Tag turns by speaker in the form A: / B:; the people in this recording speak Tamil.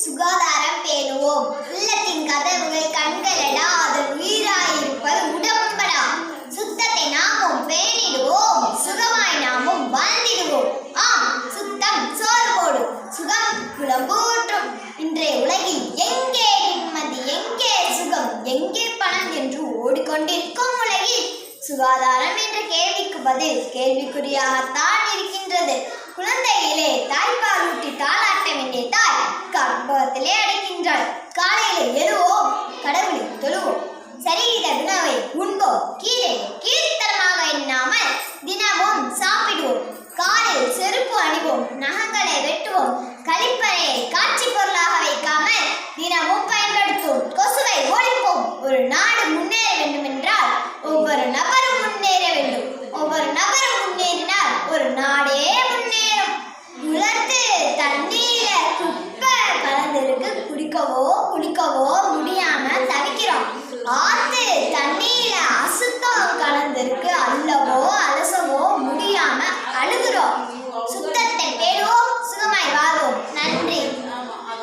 A: சுகாதாரம் பேணுவோம். உள்ளத்தின் கதவுகள் கண்களடா, அதன் உயிராயிருப்பது உடம்படா. சுத்தத்தை நாமும் பேணிடுவோம், சுகமாய் நாமும் வாழ்ந்திடுவோம். ஆம், சுத்தம் சோறு போடும், சுகம் குளம்பூற்றும். இன்றைய உலகில் எங்கே நிம்மதி, எங்கே சுகம், எங்கே பணம் என்று ஓடிக்கொண்டிருக்கும் உலகில் சுகாதாரம் என்ற கேள்விக்கு பதில் கேள்விக்குறியாகத்தான் இருக்கின்றது. குழந்தையிலே தாய்ப்பால் ஊட்டி தாளாட்ட வேண்டிய தாய் கர்ப்பத்திலே அடைக்கின்றாள். காலையில் எழுவோம், கடவுளை தொழுவோம், சரீர உணவை உண்போம், கீழே கீழ்த்தரமாக எண்ணாமல் தினமும் சாப்பிடுவோம். காலில் செருப்பு அணிவோம், நகங்களை வெட்டுவோம், கழிப்பறையை காட்சி